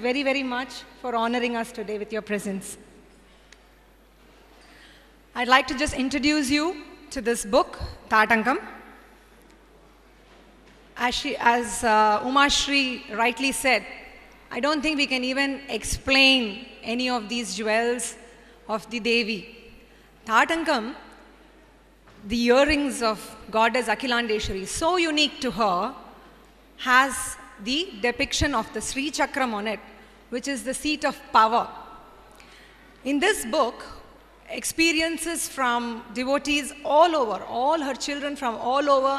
very, very much for honoring us today with your presence. I'd like to just introduce you to this book, Tadangam. As Uma Shri rightly said, I don't think we can even explain any of these jewels of the Devi. Tadangam, the earrings of goddess Akhilandeshwari, so unique to her, has the depiction of the Sri Chakram on it, which is the seat of power. In this book, experiences from devotees all over, all her children from all over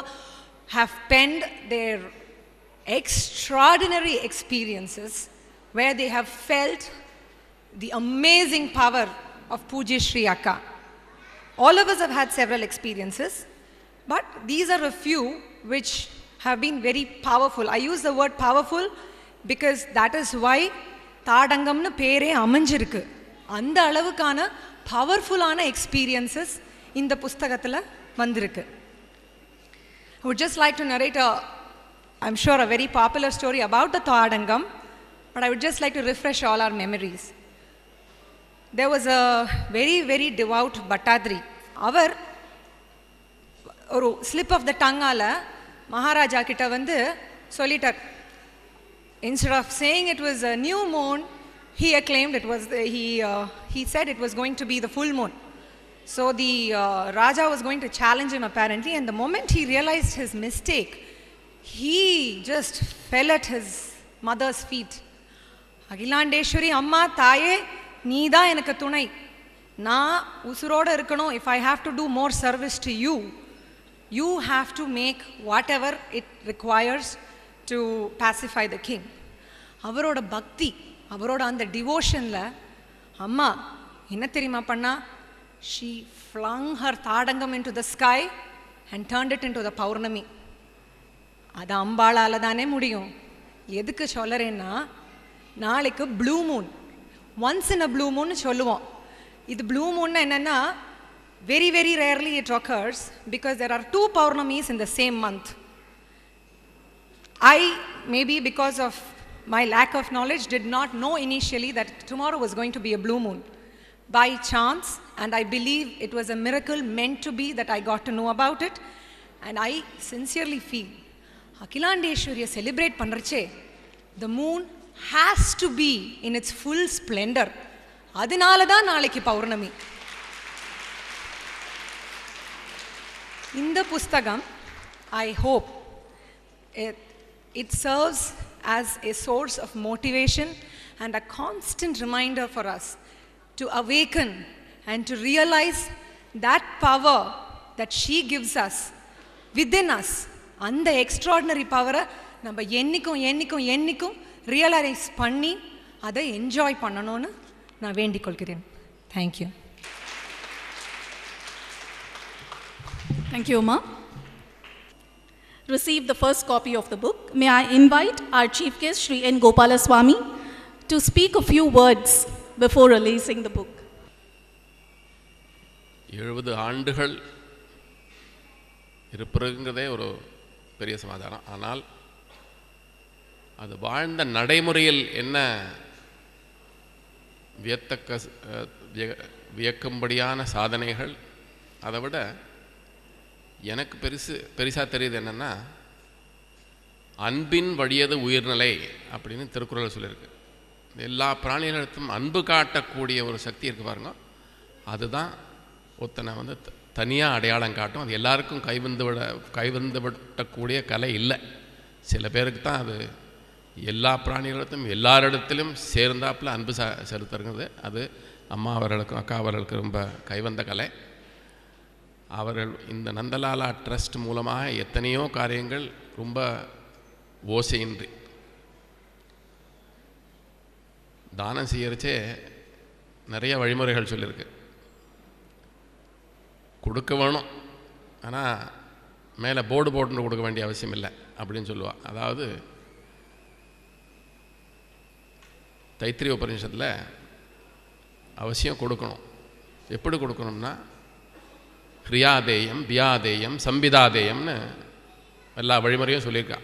have penned their extraordinary experiences where they have felt the amazing power of Pujya Shri Akka. All of us have had several experiences, but these are a few which have been very powerful. I use the word powerful because that is why தாடங்கம்னு பேரே அமைஞ்சிருக்கு. அந்த அளவுக்கான பவர்ஃபுல்லான experiences இந்த புஸ்தகத்தில் வந்திருக்கு. I would just like to narrate I'm sure a very popular story about the Tadangam, but I would just like to refresh all our memories. There was a very, very devout Bhattadri. அவர் ஒரு slip of the டங்கால் Maharaja கிட்ட வந்து சொல்லிட்டார். Instead of saying it was a new moon, he acclaimed it was he said it was going to be the full moon. So the Raja was going to challenge him apparently, and the moment he realized his mistake, he just fell at his mother's feet. Akhilandeshwari amma taaye needa enakku thunai, na usuroda irukano. If I have to do more service to you, you have to make whatever it requires to pacify the king. அவரோட பக்தி, அவரோட அந்த டிவோஷனில் அம்மா என்ன தெரியுமா பண்ணா? she flung her தாடங்கம் into the sky and turned it into the பௌர்ணமி. அது அம்பாளால் தானே முடியும். எதுக்கு சொல்கிறேன்னா, நாளைக்கு blue Moon, once in a blue Moon சொல்லுவோம். இது ப்ளூ மூன்னா என்னென்னா, very, very rarely it occurs because there are 2 Paurnamis in the same month. I, maybe because of my lack of knowledge, did not know initially that tomorrow was going to be a blue moon. By chance, and I believe it was a miracle meant to be, that I got to know about it. And I sincerely feel, Akhilandeshwariya celebrate பண்றச்சே, the moon has to be in its full splendor. அதனால தான் நாளைக்கு பௌர்ணமி. இந்த புஸ்தகம், I hope it serves as a source of motivation and a constant reminder for us to awaken and to realize that power that she gives us within us. அந்த extraordinary பவரை நம்ம என்னைக்கும் realise பண்ணி அதை என்ஜாய் பண்ணணும்னு நான் வேண்டிக் கொள்கிறேன். Thank you. Thank you, Uma. Receive the first copy of the book. May I invite our chief guest, Sri N. Gopalaswamy, to speak a few words before releasing the book. 70 ஆண்டுகள் இருப்பதுங்கிறதே ஒரு பெரிய சமாதானம். ஆனால் அது வாழ்ந்த நடைமுறையில் என்ன வியக்கும்படியான சாதனைகள், அதை விட எனக்கு பெருசாக தெரியுது என்னென்னா, அன்பின் வழியது உயிர்நிலை அப்படின்னு திருக்குறள் சொல்லியிருக்கு. எல்லா பிராணிகளிடத்தும் அன்பு காட்டக்கூடிய ஒரு சக்தி இருக்குது பாருங்க, அதுதான் ஒருத்தனை வந்து தனியாக அடையாளம் காட்டும். அது எல்லாருக்கும் கைவந்து விடக்கூடிய கலை இல்லை. சில பேருக்கு தான் அது எல்லா பிராணிகளிடத்தும் எல்லாரிடத்திலும் சேர்ந்தாப்பில் அன்பு செலுத்துறது. அது அம்மா அவர்களுக்கும் அக்கா அவர்களுக்கும் ரொம்ப கைவந்த கலை. அவர்கள் இந்த நந்தலாலா ட்ரஸ்ட் மூலமாக எத்தனையோ காரியங்கள் ரொம்ப ஓசையின்றி தானம் செய்யறச்சே நிறைய வழிமுறைகள் சொல்லியிருக்கு. கொடுக்க வேணும், ஆனால் மேலே போர்டு போட்டு கொடுக்க வேண்டிய அவசியம் இல்லை அப்படின்னு சொல்லுவாள். அதாவது தைத்திரிய உபநிஷத்தில் அவசியம் கொடுக்கணும். எப்படி கொடுக்கணும்னா, கிரியாதேயம், வியாதேயம், சம்பிதாதேயம்னு எல்லா வழிமுறையும் சொல்லியிருக்கா.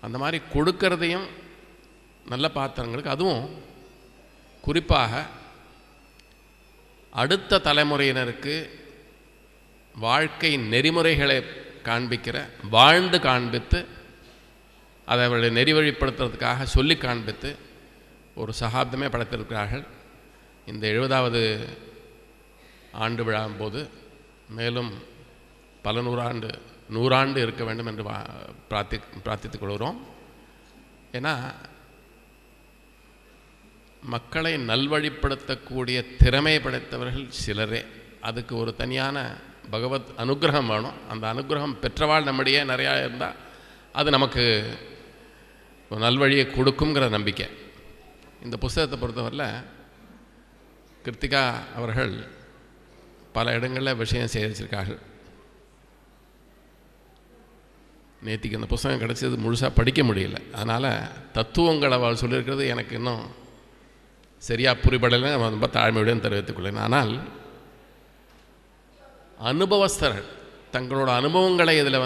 அந்த மாதிரி கொடுக்கறதையும் நல்ல பாத்திரங்களுக்கு, அதுவும் குறிப்பாக அடுத்த தலைமுறையினருக்கு வாழ்க்கை நெறிமுறைகளை காண்பிக்கிற, வாழ்ந்து காண்பித்து அதை அவர்களை நெறிவழிப்படுத்துறதுக்காக சொல்லி காண்பித்து ஒரு சகாப்தமே படைத்திருக்கிறார்கள். இந்த 70வது ஆண்டு விழாவும் போது மேலும் பல நூறாண்டு இருக்க வேண்டும் என்று பிரார்த்தித்துக் கொள்கிறோம். ஏன்னா மக்களை நல்வழிப்படுத்தக்கூடிய திறமை படைத்தவர்கள் சிலரே. அதுக்கு ஒரு தனியான பகவத் அனுகிரகம் வேணும். அந்த அனுகிரகம் பெற்றவாள் நம்முடைய நிறையா இருந்தால் அது நமக்கு ஒரு நல்வழியை கொடுக்குங்கிற நம்பிக்கை. இந்த புத்தகத்தை பொறுத்தவரையில் கிருத்திகா அவர்கள் பல இடங்களில் விஷயம் சேகரிச்சிருக்கார்கள். நேற்றுக்கு அந்த புத்தகம் கிடச்சது முழுசாக படிக்க முடியல. அதனால் தத்துவங்கள் அவள் சொல்லியிருக்கிறது எனக்கு இன்னும் சரியாக புரிபடலை. ரொம்ப தாழ்மையுடன் தெரிவித்துக் கொள்கிறேன். ஆனால் அனுபவஸ்தர்கள் தங்களோட அனுபவங்களை இதில்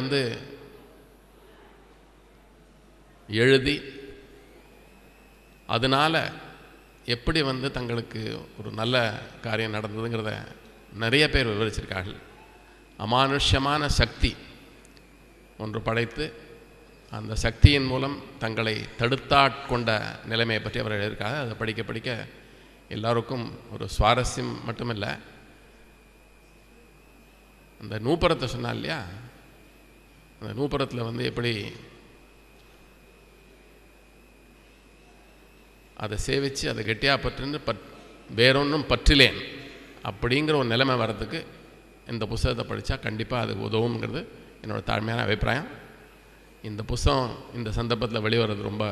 எழுதி அதனால் எப்படி தங்களுக்கு ஒரு நல்ல காரியம் நடந்ததுங்கிறத நிறைய பேர் விவரிச்சிருக்கார்கள். அமானுஷ்யமான சக்தி ஒன்று படைத்து அந்த சக்தியின் மூலம் தங்களை தடுத்தாட்கொண்ட நிலைமையை பற்றி அவர் எழுதியிருக்காங்க. அதை படிக்க படிக்க எல்லோருக்கும் ஒரு சுவாரஸ்யம் மட்டுமில்லை. அந்த நூப்பரத்தை சொன்னா இல்லையா, அந்த நூப்பரத்தில் எப்படி அதை சேவித்து அதை கெட்டியாக பற்றுன்னு வேறொன்றும் பற்றிலேன் அப்படிங்கிற ஒரு நிலைமை வர்றதுக்கு இந்த புத்தகத்தை படித்தா கண்டிப்பாக அது உதவுங்கிறது என்னோடய தாழ்மையான அபிப்பிராயம். இந்த புத்தகம் இந்த சந்தர்ப்பத்தில் வெளிவரது ரொம்ப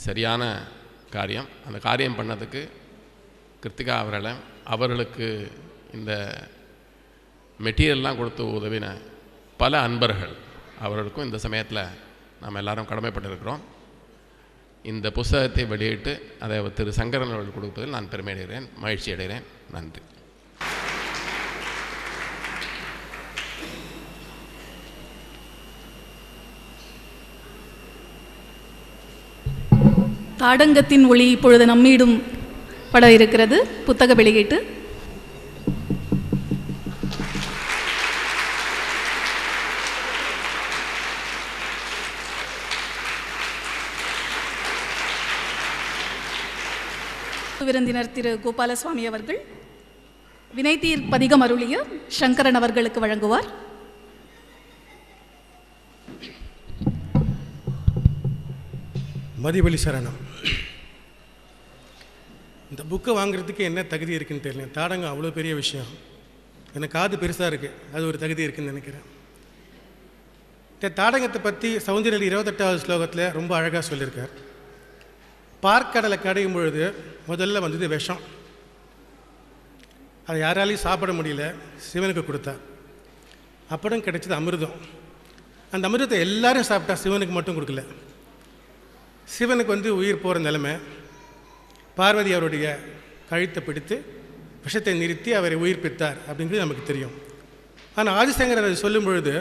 சரியான காரியம். அந்த காரியம் பண்ணதுக்கு கிருத்திகா அவர்களுக்கு இந்த மெட்டீரியல்லாம் கொடுத்து உதவின பல அன்பர்கள் அவர்களுக்கும் இந்த சமயத்தில் நாம் எல்லாரும் கடமைப்பட்டிருக்கிறோம். இந்த புத்தகத்தை வெளியிட்டு அதை திரு சங்கரன் அவர்கள் கொடுப்பதில் நான் பெருமை அடைகிறேன், மகிழ்ச்சி அடைகிறேன். நன்றி. தாடங்கத்தின் ஒளி இப்பொழுது நம்மீடும் பட இருக்கிறது. புத்தக வெளியீட்டு விருந்தினர் திரு கோபாலசுவாமி அவர்கள் வினைத்தீர் பதிகம் அருளிய சங்கரன் அவர்களுக்கு வழங்குவார். மதிவழி சரணம். இந்த புக்கை வாங்குறதுக்கு என்ன தகுதி இருக்குன்னு தெரியல. தாடங்கம் அவ்வளோ பெரிய விஷயம். எனக்கு காது பெருசாக இருக்குது, அது ஒரு தகுதி இருக்குதுன்னு நினைக்கிறேன். தாடங்கத்தை பற்றி சௌந்தரியலி 28வது ஸ்லோகத்தில் ரொம்ப அழகாக சொல்லியிருக்கார். பார்க்கடலை கடையும் பொழுது முதல்ல வந்தது விஷம். அதை யாராலையும் சாப்பிட முடியல, சிவனுக்கு கொடுத்தா. அப்புறம் கிடைச்சது அமிர்தம். அந்த அமிர்தத்தை எல்லாரும் சாப்பிட்டா, சிவனுக்கு மட்டும் கொடுக்கல. சிவனுக்கு உயிர் போகிற நிலைமை. பார்வதி அவருடைய கழுத்தை பிடித்து விஷத்தை நிறுத்தி அவரை உயிர்ப்பித்தார் அப்படிங்கிறது நமக்கு தெரியும். ஆனால் ஆதிசங்கரர் அதை சொல்லும் பொழுது,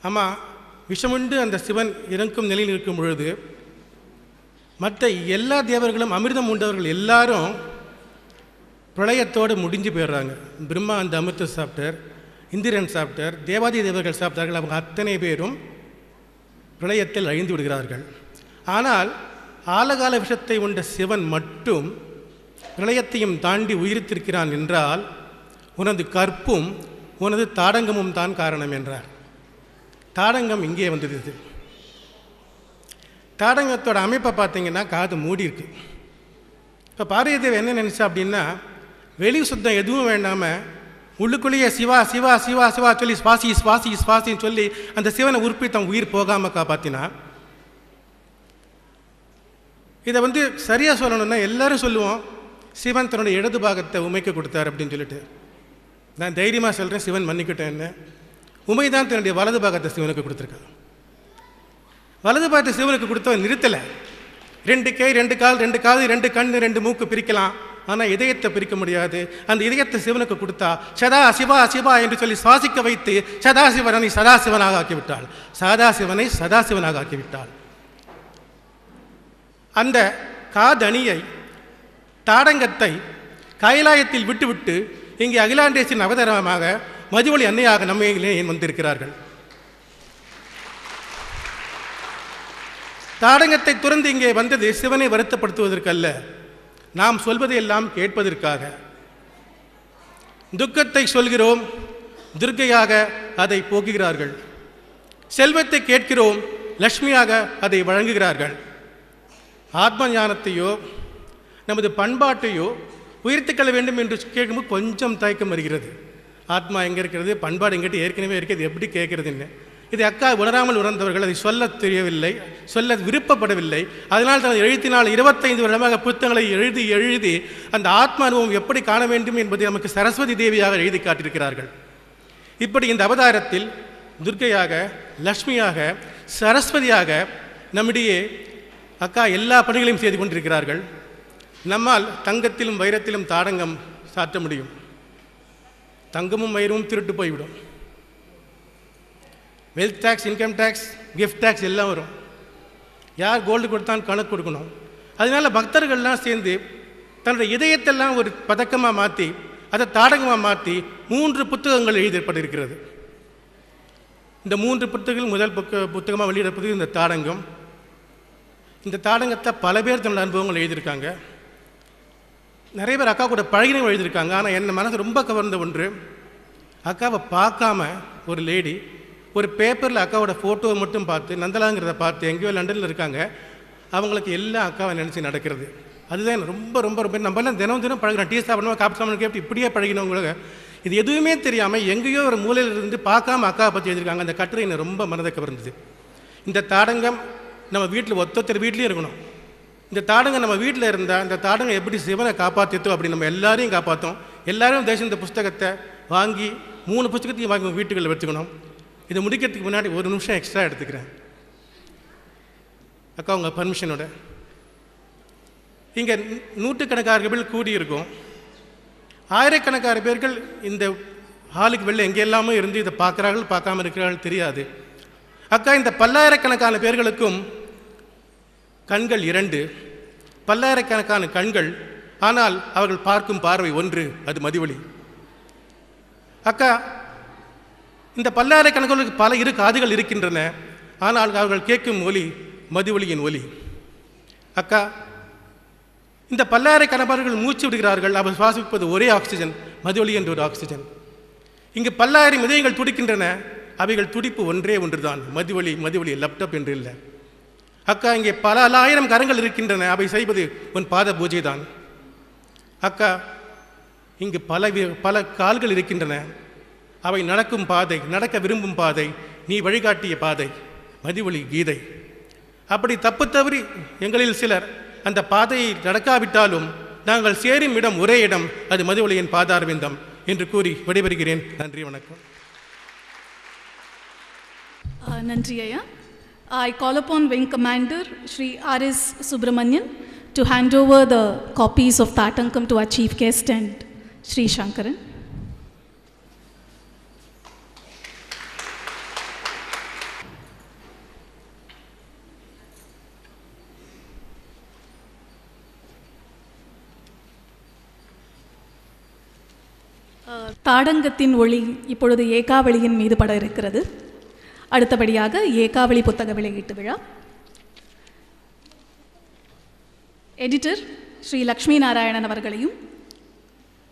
ஆமாம், விஷமுண்டு அந்த சிவன் இறக்கும் நிலையில் இருக்கும் பொழுது மற்ற எல்லா தேவர்களும் அமிர்தம் உண்டவர்கள் எல்லாரும் பிரளயத்தோடு முடிஞ்சு போயிடுறாங்க. பிரம்மா அந்த அமிர்தத்தை சாப்பிட்டார், இந்திரன் சாப்பிட்டார், தேவாதி தேவர்கள் சாப்பிட்டார்கள். அவங்க அத்தனை பேரும் பிரளயத்தில் அழிந்து விடுகிறார்கள். ஆனால் ஆலகால விஷத்தை உண்ட சிவன் மட்டும் பிரளயத்தையும் தாண்டி உயிர்த்திருக்கிறான் என்றால் உனது கற்பும் உனது தாடங்கமும் தான் காரணம் என்றார். தாடங்கம் இங்கே வந்தது. தாடங்கத்தோட அமைப்பை பார்த்தீங்கன்னா காது மூடி இருக்கு. இப்போ பார்வதி தேவி என்ன நினச்சா அப்படின்னா, வெளி சுத்தம் எதுவும் வேண்டாமல் உள்ளுக்குள்ளேயே சிவா சிவா சிவா சிவா சொல்லி சுவாசி சுவாசி சுவாசின்னு சொல்லி அந்த சிவனை உறுப்பி தன் உயிர் போகாமல் காப்பாற்றினா. இதை சரியாக சொல்லணும்னா எல்லாரும் சொல்லுவோம், சிவன் தன்னோட இடது பாகத்தை உமைக்கு கொடுத்தார் அப்படின்னு சொல்லிட்டு. நான் தைரியமாக சொல்கிறேன், சிவன் மன்னிக்கிட்டேன். என்ன உமை தான் தன்னுடைய வலது பாகத்தை சிவனுக்கு கொடுத்துருக்கான். வலது பாகத்தை சிவனுக்கு கொடுத்தவன் நிறுத்தலை. 2 கை 2 கால் 2 காது 2 கண் 2 மூக்கு பிரிக்கலாம், ஆனால் இதயத்தை பிரிக்க முடியாது. அந்த இதயத்தை சிவனுக்கு கொடுத்தா சதா சிவா சிவா என்று சொல்லி சுவாசிக்க வைத்து சதாசிவனை சதாசிவனாக ஆக்கிவிட்டாள். சதாசிவனை சதாசிவனாக ஆக்கிவிட்டாள். அந்த காதணியை தாடங்கத்தை கைலாயத்தில் விட்டுவிட்டு இங்கே அகிலாண்டேசின் அவதாரமாக மதுவொளி அன்னையாக நம்மையிலே ஏன் வந்திருக்கிறார்கள்? தாடங்கத்தை துறந்து இங்கே வந்தது சிவனை வருத்தப்படுத்துவதற்கல்ல, நாம் சொல்வதையெல்லாம் கேட்பதற்காக. துக்கத்தை சொல்கிறோம், துர்க்கையாக அதை போக்குகிறார்கள். செல்வத்தை கேட்கிறோம், லக்ஷ்மியாக அதை வழங்குகிறார்கள். ஆத்ம ஞானத்தையோ நமது பண்பாட்டையோ உயர்த்திக்கொள்ள வேண்டும் என்று கேட்கும்போது கொஞ்சம் தயக்கம் வருகிறது. ஆத்மா எங்கே இருக்கிறது, பண்பாடு எங்கிட்ட ஏற்கனவே இருக்கிறது, எப்படி கேட்குறதுன்னு. இது அக்கா உணராமல் உணர்ந்தவர்கள் அதை சொல்ல தெரியவில்லை, சொல்ல விருப்பப்படவில்லை. அதனால் தனது எழுத்தினால் 25 வருடமாக புத்தகங்களை எழுதி எழுதி அந்த ஆத்ம அனுபவம் எப்படி காண வேண்டும் என்பதை நமக்கு சரஸ்வதி தேவியாக எழுதி காட்டியிருக்கிறார்கள். இப்படி இந்த அவதாரத்தில் துர்க்கையாக, லக்ஷ்மியாக, சரஸ்வதியாக நம்மிடையே அக்கா எல்லா பணிகளையும் செய்து கொண்டிருக்கிறார்கள். நம்மால் தங்கத்திலும் வைரத்திலும் தாடங்கம் சாற்ற முடியும். தங்கமும் வைரமும் திருட்டு போய்விடும். Wealth tax, income tax, gift tax எல்லாம் வரும். யார் கோல்டு கொடுத்தான்னு கணக்கு கொடுக்கணும். அதனால் பக்தர்கள்லாம் சேர்ந்து தன்னுடைய இதயத்தெல்லாம் ஒரு பதக்கமாக மாற்றி அதை தாடகமாக மாற்றி 3 புத்தகங்கள் எழுதப்பட்டிருக்கிறது. இந்த 3 புத்தகங்கள் முதல் புத்தகமாக வெளியிடப்பது இந்த தாடங்கம். இந்த தாடங்கத்தை பல பேர் தன்னோட அனுபவங்கள் எழுதியிருக்காங்க. நிறைய பேர் அக்கா கூட பழகினவங்க எழுதியிருக்காங்க. ஆனால் என் மனசு ரொம்ப கவர்ந்த ஒன்று, அக்காவை பார்க்காம ஒரு லேடி ஒரு பேப்பரில் அக்காவோட ஃபோட்டோவை மட்டும் பார்த்து, நந்தலாங்கிறத பார்த்து, எங்கேயோ லண்டனில் இருக்காங்க, அவங்களுக்கு எல்லாம் அக்காவை நினச்சி நடக்கிறது. அதுதான் ரொம்ப ரொம்ப ரொம்ப நம்மளாம் தினம் தினம் பழகிறோம். டீ சாப்பிடணும், காப்பி சாப்பிடணும் கேட்டு இப்படியே பழகினவங்களுக்கு இது எதுவுமே தெரியாமல் எங்கேயோ ஒரு மூலையில் இருந்து பார்க்காம அக்காவை பற்றி எழுதியிருக்காங்க. அந்த கட்டுரை என்னை ரொம்ப மனதை கவர்ந்தது. இந்த தாடங்கம் நம்ம வீட்டில் ஒத்தொத்தர் வீட்லேயும் இருக்கணும். இந்த தாடங்கம் நம்ம வீட்டில் இருந்தால் இந்த தாடங்கம் எப்படி சிவனை காப்பாற்றித்தோ அப்படி நம்ம எல்லாரையும் காப்பாற்றோம். எல்லாரும் தேசம் இந்த புஸ்தகத்தை வாங்கி 3 புஸ்தகத்தையும் வாங்கி வீட்டுகளில் வச்சுக்கணும். இதை முடிக்கிறதுக்கு முன்னாடி ஒரு நிமிஷம் எக்ஸ்ட்ரா எடுத்துக்கிறேன் அக்கா, உங்கள் பர்மிஷனோட. இங்கே நூற்றுக்கணக்கான கூடியிருக்கும். ஆயிரக்கணக்கான பேர்கள் இந்த ஹாலுக்கு வெளில எங்கெல்லாமோ இருந்து இதை பார்க்குறார்கள், பார்க்காம இருக்கிறார்கள் தெரியாது. அக்கா, இந்த பல்லாயிரக்கணக்கான பேர்களுக்கும் கண்கள் 2, பல்லாயிரக்கணக்கான கண்கள், ஆனால் அவர்கள் பார்க்கும் பார்வை 1, அது மதிவொளி. அக்கா, இந்த பல்லாயிரக்கணக்கானவர்களுக்கு பல காதுகள் இருக்கின்றன, ஆனால் அவர்கள் கேட்கும் ஒலி மதிவொளியின் ஒலி. அக்கா, இந்த பல்லாயிரக்கணக்கானவர்கள் மூச்சு விடுகிறார்கள், அவர் சுவாசிப்பது ஒரே ஆக்சிஜன், மதிவொளி என்ற ஒரு ஆக்சிஜன். இங்கு பல்லாயிரம் இதயங்கள் துடிக்கின்றன, அவைகள் துடிப்பு ஒன்றே ஒன்றுதான், மதிவொளி. மதிவொளி லேப்டாப் என்று இல்லை. அக்கா, இங்கே பல ஆயிரம் கரங்கள் இருக்கின்றன, அவை செய்வது உன் பாத பூஜை தான். அக்கா, இங்கு பல கால்கள் இருக்கின்றன, அவை நடக்கும் பாதை, நடக்க விரும்பும் பாதை, நீ வழிகாட்டிய பாதை, மதிவொளி கீதை. அப்படி தப்பு தவறி எங்களில் சிலர் அந்த பாதையை நடக்காவிட்டாலும் நாங்கள் சேரும் இடம் ஒரே இடம், அது மதிவொளியின் பாதாரவிந்தம் என்று கூறி விடைபெறுகிறேன். நன்றி, வணக்கம். நன்றி ஐயா. I call upon Wing Commander Shri R.S. Subramanian to hand over the copies of Tatankam to our Chief Guest and Shri Shankaran. தாடங்கத்தின் ஒளி இப்பொழுது ஏகாவளியின் மீது பட இருக்கிறது. அடுத்தபடியாக ஏகாவளி புத்தக வெளியீட்டு விழா. எடிட்டர் ஸ்ரீ லக்ஷ்மி நாராயணன் அவர்களையும்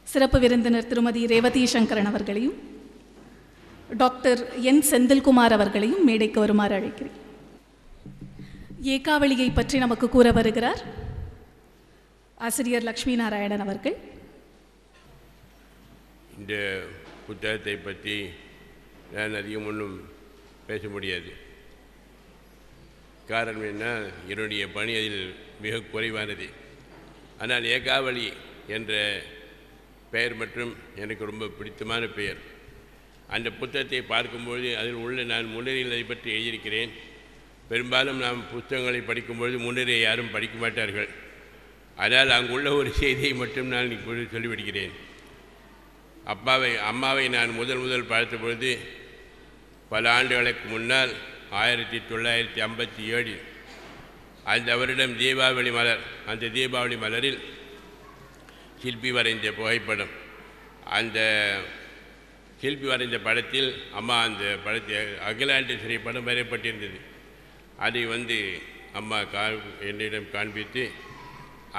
சிறப்பு விருந்தினர் திருமதி ரேவதி சங்கரன் அவர்களையும் டாக்டர் என் செந்தில்குமார் அவர்களையும் மேடைக்கு வருமாறு அழைக்கிறேன். ஏகாவளியை பற்றி நமக்கு கூற வருகிறார் ஆசிரியர் லக்ஷ்மி நாராயணன் அவர்கள். இந்த புத்தகத்தை பற்றி நான் அதிகம் ஒன்றும் பேச முடியாது. காரணம் என்ன, என்னுடைய பணி அதில் மிக குறைவானது. ஆனால் ஏகாவளி என்ற பெயர் மற்றும் எனக்கு ரொம்ப பிடித்தமான பெயர். அந்த புத்தகத்தை பார்க்கும்பொழுது அதில் உள்ள நான் முன்னுரைகளை பற்றி எழுதியிருக்கிறேன். பெரும்பாலும் நாம் புத்தகங்களை படிக்கும்பொழுது முன்னுரையை யாரும் படிக்க மாட்டார்கள். ஆனால் அங்குள்ள ஒரு செய்தியை மட்டும் நான் இப்பொழுது சொல்லிவிடுகிறேன். அம்மாவை நான் முதல் பார்த்த பொழுது பல ஆண்டுகளுக்கு முன்னால் 1957 அந்த வருடம் தீபாவளி மலர், அந்த தீபாவளி மலரில் சிற்பி வரைந்த புகைப்படம், அந்த சிற்பி வரைந்த படத்தில் அம்மா அந்த படத்தை அகிலாண்டேஸ்வரி படம் வரையப்பட்டிருந்தது. அதை அம்மா என்னிடம் காண்பித்து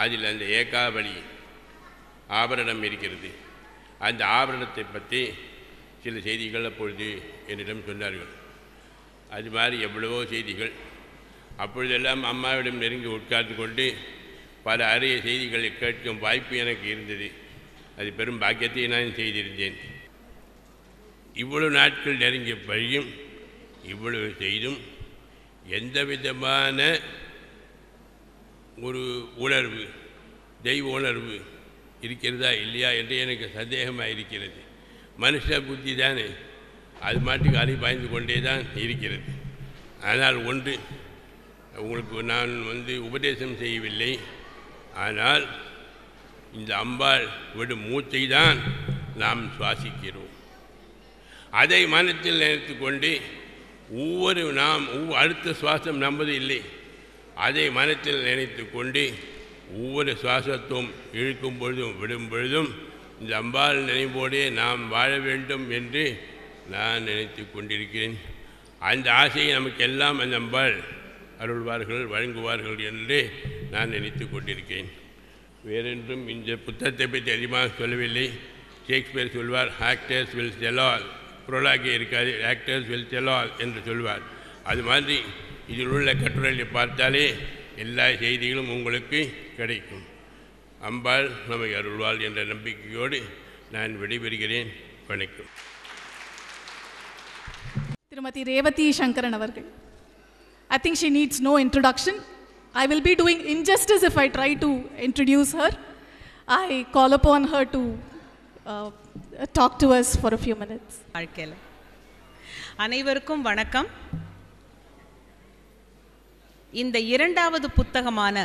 அதில் அந்த ஏகாவளி ஆபரணம் இருக்கிறது. அந்த ஆபரணத்தை பற்றி சில செய்திகள் அப்பொழுது என்னிடம் சொன்னார்கள். அது மாதிரி எவ்வளவோ செய்திகள். அப்பொழுதெல்லாம் அம்மாவிடம் நெருங்கி உட்கார்ந்து கொண்டு பல அரிய செய்திகளை கேட்கும் வாய்ப்பு எனக்கு இருந்தது. அது பெரும் பாக்கியத்தை நான் செய்திருந்தேன். இவ்வளவு நாட்கள் நெருங்கிய பழியும் இவ்வளவு செய்தும் எந்த விதமான ஒரு உணர்வு, தெய்வ உணர்வு இருக்கிறதா இல்லையா என்று எனக்கு சந்தேகமாக இருக்கிறது. மனுஷ புத்தி தானே, அது மாட்டுக்கு அலை பாய்ந்து கொண்டே தான் இருக்கிறது. ஆனால் ஒன்று, உங்களுக்கு நான் உபதேசம் செய்யவில்லை, ஆனால் இந்த அம்பாள் விடும் மூச்சை தான் நாம் சுவாசிக்கிறோம். அதை மனத்தில் நினைத்து கொண்டு அடுத்த சுவாசம் நம்பது இல்லை, அதை மனத்தில் நினைத்து கொண்டு ஒவ்வொரு சுவாசத்தும் இழுக்கும் பொழுதும் விடும் பொழுதும் இந்த அம்பாள் நினைவோடே நாம் வாழ வேண்டும் என்று நான் நினைத்து கொண்டிருக்கிறேன். அந்த ஆசையை நமக்கெல்லாம் அந்த அம்பாள் அருள்வார்கள், வழங்குவார்கள் என்று நான் நினைத்து கொண்டிருக்கிறேன். வேறென்றும் இந்த புத்தகத்தை பற்றி அதிகமாக சொல்லவில்லை. ஷேக்ஸ்பியர் சொல்வார், ஆக்டர்ஸ் வில் டெல் ஆல், புரோலாகே இருக்காது, ஆக்டர்ஸ் வில் டெல் ஆல் என்று சொல்வார். அது மாதிரி இதில் உள்ள கட்டுரைகளை பார்த்தாலே எல்லா செய்திகளும் உங்களுக்கு கிடைக்கும். அம்பாள் நம்மை அருள்வாள் என்ற நம்பிக்கையோடு நான் விடைபெறுகிறேன். வணக்கம். திருமதி ரேவதி சங்கரன் அவர்கள். I think she needs no introduction. I will be doing injustice if I try to introduce her. I call upon her to talk to us for a few minutes. வாழ்க்கையில் அனைவருக்கும் வணக்கம். இந்த இரண்டாவது புத்தகமான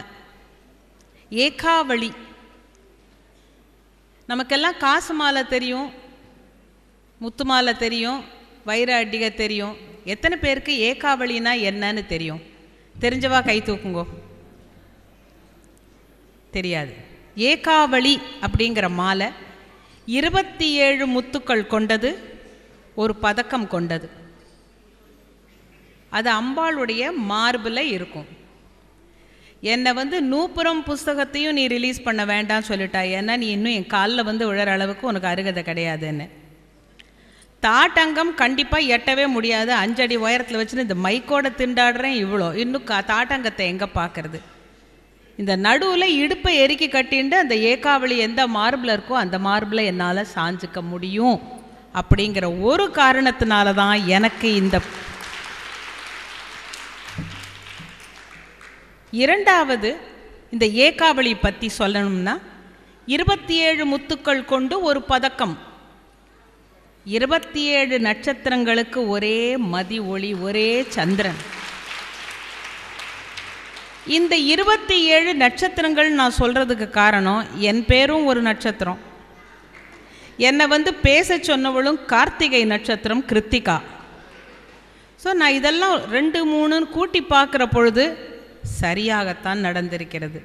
ஏகாவளி, நமக்கெல்லாம் காசு மாலை தெரியும், முத்து மாலை தெரியும், வைர அட்டிகை தெரியும். எத்தனை பேருக்கு ஏகாவளினா என்னன்னு தெரியும்? தெரிஞ்சவா கை தூக்குங்கோ. தெரியாது. ஏகாவளி அப்படிங்கிற மாலை 27 முத்துக்கள் கொண்டது, ஒரு பதக்கம் கொண்டது. அது அம்பாளுடைய மார்பில் இருக்கும். என்னை நூப்புரம் புஸ்தகத்தையும் நீ ரிலீஸ் பண்ண வேண்டாம் சொல்லிட்டா, ஏன்னா நீ இன்னும் என் காலில் விழற அளவுக்கு உனக்கு அருகதை கிடையாதுன்னு. தாட்டங்கம் கண்டிப்பாக எட்டவே முடியாது. 5 அடி உயரத்தில் வச்சுன்னு இந்த மைக்கோட திண்டாடுறேன், இவ்வளோ இன்னும் தாட்டங்கத்தை எங்கே பார்க்கறது? இந்த நடுவில் இடுப்பை எரிக்கி கட்டிண்டு அந்த ஏகாவளி எந்த மார்பில் இருக்கோ அந்த மார்பில் என்னால் சாஞ்சிக்க முடியும் அப்படிங்கிற ஒரு காரணத்தினால தான் எனக்கு இந்த இரண்டாவது இந்த ஏகாவளி பற்றி சொல்லணும்னா, 27 முத்துக்கள் கொண்டு ஒரு பதக்கம், 27 நட்சத்திரங்களுக்கு ஒரே மதி ஒளி, ஒரே சந்திரன். இந்த 27 நட்சத்திரங்கள் நான் சொல்கிறதுக்கு காரணம், என் பேரும் ஒரு நட்சத்திரம். என்னை பேச சொன்னவளும் கார்த்திகை நட்சத்திரம், கிருத்திகா. ஸோ நான் இதெல்லாம் 2, 3 கூட்டி பார்க்குற பொழுது சரியாகத்தான் நடந்திருக்கிறது.